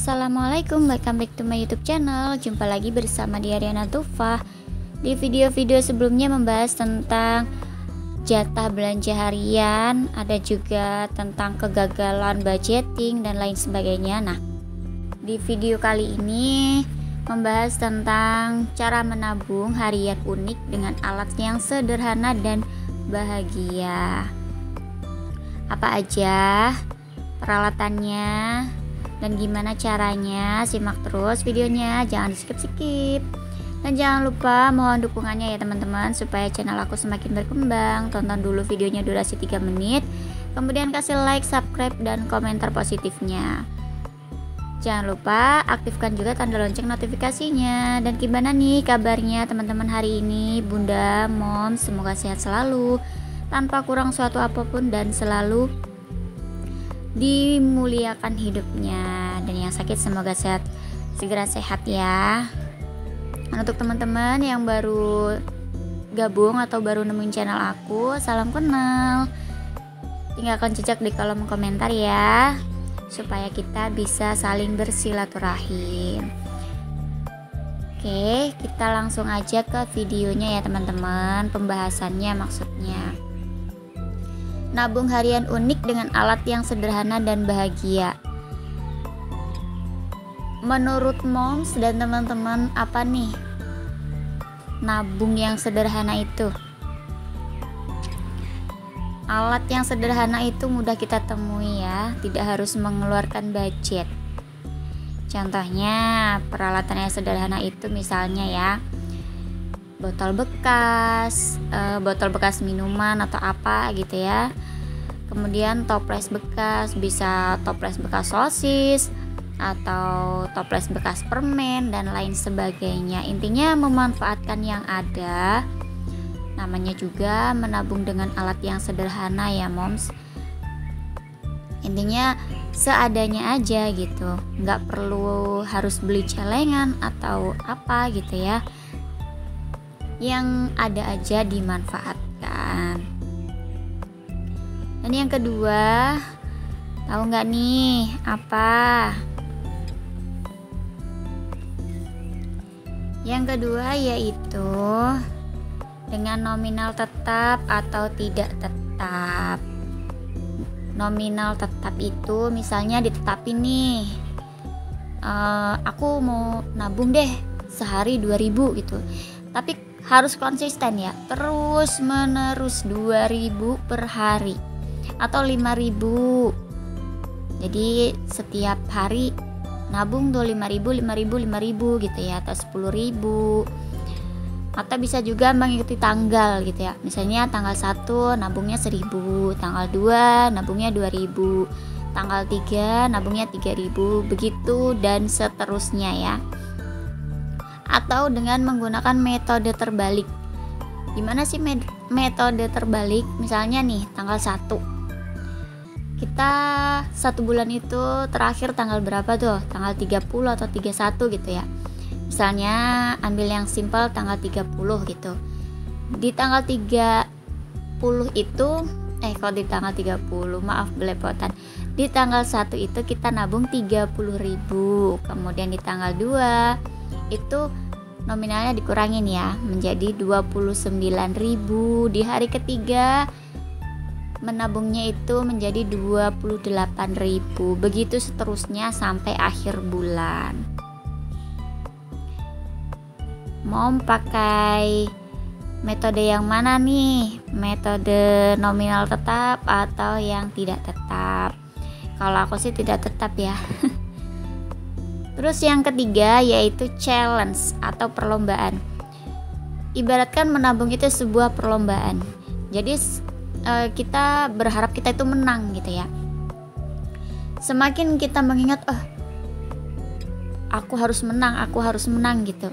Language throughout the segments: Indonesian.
Assalamualaikum, welcome back to my YouTube channel. Jumpa lagi bersama Diariana Tufah. Di video-video sebelumnya membahas tentang jatah belanja harian, ada juga tentang kegagalan budgeting dan lain sebagainya. Nah, di video kali ini membahas tentang cara menabung harian unik dengan alat yang sederhana dan bahagia. Apa aja peralatannya dan gimana caranya? Simak terus videonya, jangan di skip. Dan jangan lupa mohon dukungannya ya teman-teman, supaya channel aku semakin berkembang. Tonton dulu videonya durasi 3 menit, kemudian kasih like, subscribe, dan komentar positifnya. Jangan lupa aktifkan juga tanda lonceng notifikasinya. Dan gimana nih kabarnya teman-teman hari ini? Bunda, mom, semoga sehat selalu, tanpa kurang suatu apapun, dan selalu dimuliakan hidupnya. Dan yang sakit semoga segera sehat ya. Untuk teman-teman yang baru gabung atau baru nemuin channel aku, salam kenal. Tinggalkan jejak di kolom komentar ya, supaya kita bisa saling bersilaturahim. Oke, kita langsung aja ke videonya ya teman-teman. Pembahasannya maksudnya nabung harian unik dengan alat yang sederhana dan bahagia. Menurut moms dan teman-teman, apa nih nabung yang sederhana itu? Alat yang sederhana itu mudah kita temui ya, tidak harus mengeluarkan budget. Contohnya peralatan yang sederhana itu misalnya ya, botol bekas minuman atau apa gitu ya. Kemudian toples bekas, bisa toples bekas sosis atau toples bekas permen dan lain sebagainya. Intinya memanfaatkan yang ada. Namanya juga menabung dengan alat yang sederhana ya moms. Intinya seadanya aja gitu, nggak perlu harus beli celengan atau apa gitu ya. Yang ada aja dimanfaatkan. Dan yang kedua, tahu nggak nih apa? Yang kedua yaitu dengan nominal tetap atau tidak tetap. Nominal tetap itu misalnya ditetapin nih, aku mau nabung deh sehari 2.000 gitu. Tapi harus konsisten ya, terus menerus 2.000 per hari atau 5.000. Jadi setiap hari nabung tuh 5.000 gitu ya, atau 10.000. Atau bisa juga mengikuti tanggal gitu ya. Misalnya tanggal 1 nabungnya 1.000, tanggal 2 nabungnya 2.000, tanggal 3 nabungnya 3.000, begitu dan seterusnya ya. Atau dengan menggunakan metode terbalik. Gimana sih metode terbalik? Misalnya nih tanggal 1, kita 1 bulan itu terakhir tanggal berapa tuh? Tanggal 30 atau 31 gitu ya. Misalnya ambil yang simpel tanggal 30 gitu. Di tanggal 30 itu kalau di tanggal 30, maaf belepotan. Di tanggal 1 itu kita nabung 30.000. Kemudian di tanggal 2 itu nominalnya dikurangin ya, menjadi 29.000. Di hari ketiga menabungnya itu menjadi 28.000. Begitu seterusnya sampai akhir bulan. Mau pakai metode yang mana nih? Metode nominal tetap atau yang tidak tetap? Kalau aku sih tidak tetap ya. Terus yang ketiga yaitu challenge atau perlombaan. Ibaratkan menabung itu sebuah perlombaan. Jadi kita berharap kita itu menang gitu ya. Semakin kita mengingat, aku harus menang gitu.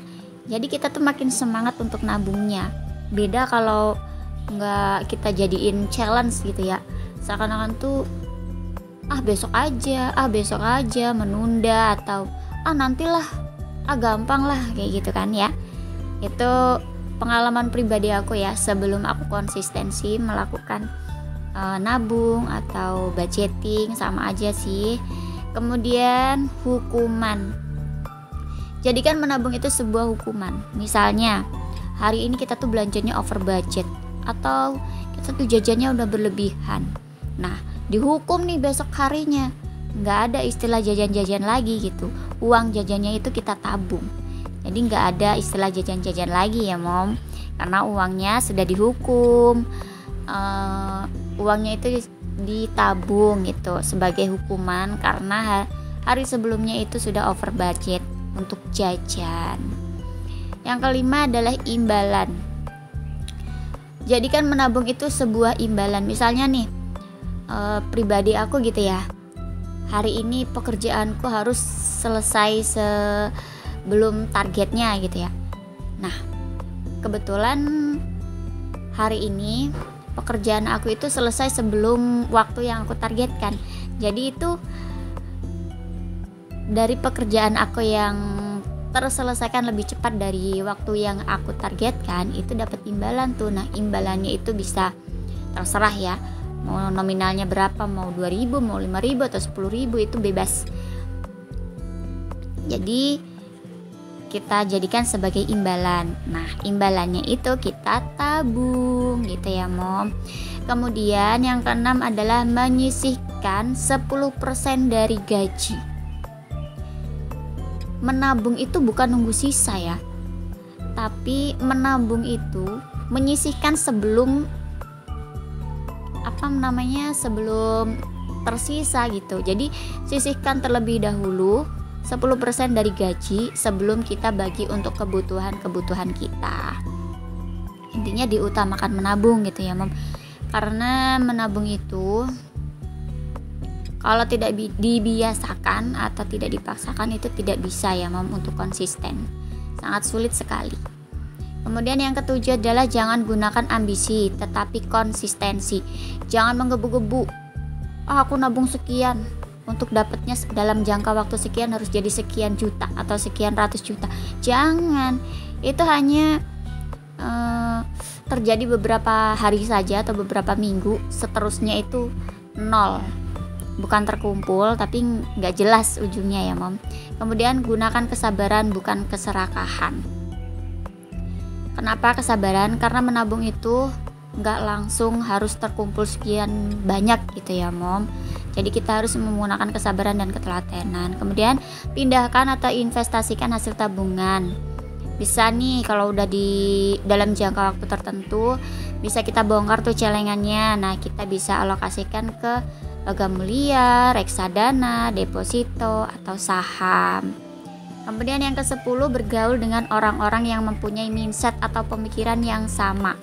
Jadi kita tuh makin semangat untuk nabungnya. Beda kalau nggak kita jadiin challenge gitu ya. Seakan-akan tuh besok aja, menunda atau nantilah, gampang lah kayak gitu kan ya. Itu pengalaman pribadi aku ya, sebelum aku konsistensi melakukan nabung atau budgeting, sama aja sih. Kemudian hukuman. Jadikan menabung itu sebuah hukuman. Misalnya hari ini kita tuh belanjanya over budget, atau kita tuh jajannya udah berlebihan. Nah, dihukum nih besok harinya, nggak ada istilah jajan-jajan lagi gitu. Uang jajannya itu kita tabung. Jadi nggak ada istilah jajan-jajan lagi ya mom, karena uangnya sudah dihukum. Uangnya itu ditabung gitu sebagai hukuman karena hari sebelumnya itu sudah over budget untuk jajan. Yang kelima adalah imbalan. Jadikan menabung itu sebuah imbalan. Misalnya nih, pribadi aku gitu ya, hari ini pekerjaanku harus selesai sebelum targetnya gitu ya. Nah, kebetulan hari ini pekerjaan aku itu selesai sebelum waktu yang aku targetkan. Jadi itu dari pekerjaan aku yang terselesaikan lebih cepat dari waktu yang aku targetkan, itu dapat imbalan tuh. Nah, imbalannya itu bisa terserah ya, mau nominalnya berapa, mau 2.000, mau 5.000 atau 10.000, itu bebas. Jadi kita jadikan sebagai imbalan. Nah, imbalannya itu kita tabung gitu ya mom. Kemudian yang keenam adalah menyisihkan 10% dari gaji. Menabung itu bukan nunggu sisa ya, tapi menabung itu menyisihkan sebelum sebelum tersisa gitu. Jadi sisihkan terlebih dahulu 10% dari gaji sebelum kita bagi untuk kebutuhan kita. Intinya diutamakan menabung gitu ya mom, karena menabung itu kalau tidak dibiasakan atau tidak dipaksakan itu tidak bisa ya mom untuk konsisten, sangat sulit sekali. Kemudian yang ketujuh adalah jangan gunakan ambisi tetapi konsistensi. Jangan menggebu-gebu, aku nabung sekian, untuk dapatnya dalam jangka waktu sekian harus jadi sekian juta atau sekian ratus juta. Jangan, itu hanya terjadi beberapa hari saja atau beberapa minggu, seterusnya itu nol, bukan terkumpul tapi nggak jelas ujungnya ya mom. Kemudian gunakan kesabaran bukan keserakahan. Kenapa kesabaran? Karena menabung itu nggak langsung harus terkumpul sekian banyak gitu ya mom. Jadi kita harus menggunakan kesabaran dan ketelatenan. Kemudian pindahkan atau investasikan hasil tabungan. Bisa nih kalau udah di dalam jangka waktu tertentu, bisa kita bongkar tuh celengannya. Nah, kita bisa alokasikan ke logam mulia, reksadana, deposito, atau saham. Kemudian yang ke-10, bergaul dengan orang-orang yang mempunyai mindset atau pemikiran yang sama.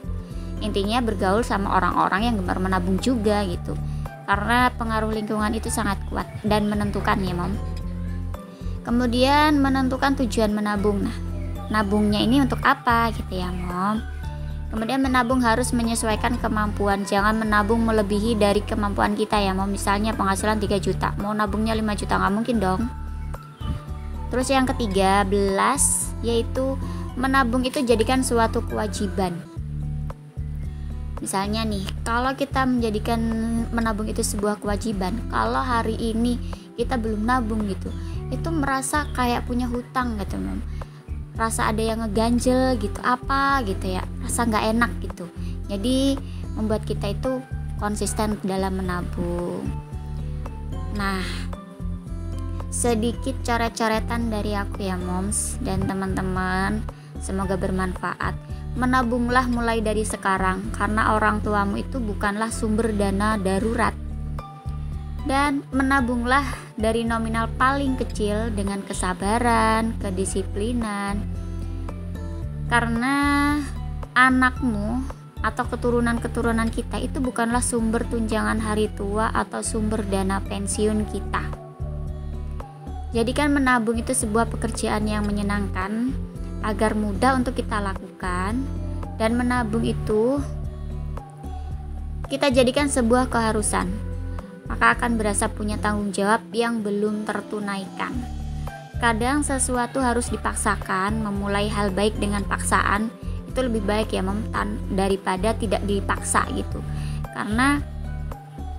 Intinya bergaul sama orang-orang yang gemar menabung juga gitu. Karena pengaruh lingkungan itu sangat kuat dan menentukan ya mom. Kemudian menentukan tujuan menabung. Nah, nabungnya ini untuk apa gitu ya mom. Kemudian menabung harus menyesuaikan kemampuan. Jangan menabung melebihi dari kemampuan kita ya mom. Misalnya penghasilan 3 juta, mau nabungnya 5 juta, nggak mungkin dong. Terus yang ke-13 yaitu menabung itu jadikan suatu kewajiban. Misalnya nih, kalau kita menjadikan menabung itu sebuah kewajiban, kalau hari ini kita belum nabung gitu, itu merasa kayak punya hutang gitu mom. Rasa ada yang ngeganjel gitu, apa gitu ya, rasa nggak enak gitu. Jadi membuat kita itu konsisten dalam menabung. Nah, sedikit coret-coretan dari aku ya moms dan teman-teman, semoga bermanfaat. Menabunglah mulai dari sekarang, karena orang tuamu itu bukanlah sumber dana darurat. Dan menabunglah dari nominal paling kecil dengan kesabaran, kedisiplinan. Karena anakmu atau keturunan-keturunan kita itu bukanlah sumber tunjangan hari tua atau sumber dana pensiun kita. Jadikan menabung itu sebuah pekerjaan yang menyenangkan agar mudah untuk kita lakukan, dan menabung itu kita jadikan sebuah keharusan, maka akan berasa punya tanggung jawab yang belum tertunaikan. Kadang sesuatu harus dipaksakan, memulai hal baik dengan paksaan itu lebih baik ya mom, daripada tidak dipaksa gitu. Karena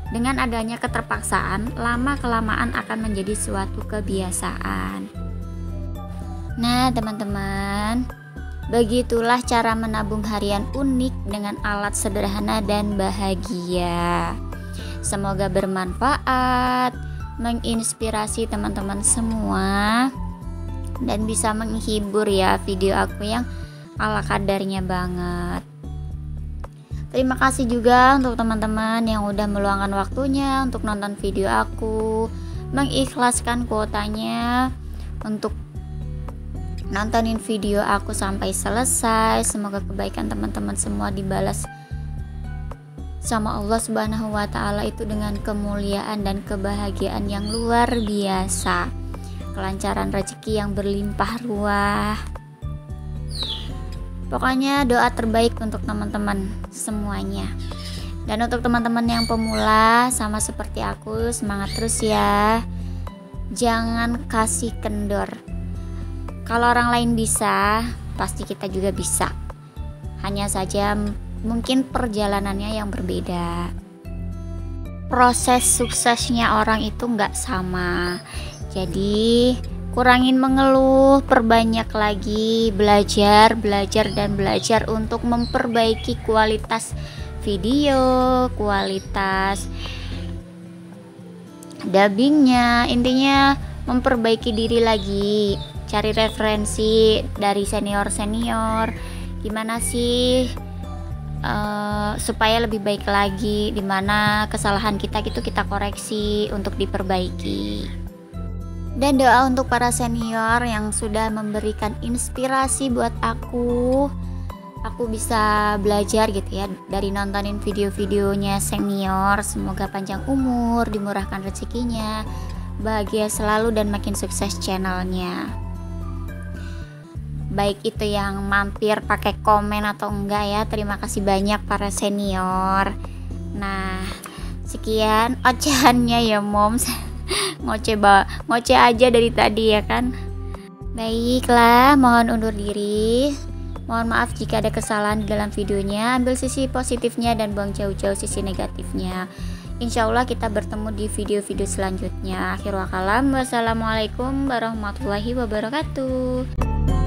Dengan adanya keterpaksaan, lama-kelamaan akan menjadi suatu kebiasaan. Nah, teman-teman, begitulah cara menabung harian unik dengan alat sederhana dan bahagia. Semoga bermanfaat, menginspirasi teman-teman semua, dan bisa menghibur ya video aku yang ala kadarnya banget. Terima kasih juga untuk teman-teman yang udah meluangkan waktunya untuk nonton video aku, mengikhlaskan kuotanya untuk nontonin video aku sampai selesai. Semoga kebaikan teman-teman semua dibalas sama Allah Subhanahu wa Ta'ala itu dengan kemuliaan dan kebahagiaan yang luar biasa, kelancaran rezeki yang berlimpah ruah. Pokoknya doa terbaik untuk teman-teman semuanya. Dan untuk teman-teman yang pemula sama seperti aku, semangat terus ya. Jangan kasih kendor. Kalau orang lain bisa, pasti kita juga bisa. Hanya saja mungkin perjalanannya yang berbeda. Proses suksesnya orang itu nggak sama. Jadi kurangin mengeluh, perbanyak lagi belajar untuk memperbaiki kualitas video, kualitas dubbingnya. Intinya memperbaiki diri lagi, cari referensi dari senior-senior, gimana sih supaya lebih baik lagi, dimana kesalahan kita gitu kita koreksi untuk diperbaiki. Dan doa untuk para senior yang sudah memberikan inspirasi buat aku bisa belajar gitu ya dari nontonin video-videonya senior. Semoga panjang umur, dimurahkan rezekinya, bahagia selalu dan makin sukses channelnya. Baik itu yang mampir pakai komen atau enggak ya, terima kasih banyak para senior. Nah, sekian ocehannya ya moms. ngoceh aja dari tadi ya kan. Baiklah, mohon undur diri. Mohon maaf jika ada kesalahan di dalam videonya. Ambil sisi positifnya dan buang jauh-jauh sisi negatifnya. Insya Allah kita bertemu di video-video selanjutnya. Akhirul kalam, wassalamualaikum warahmatullahi wabarakatuh.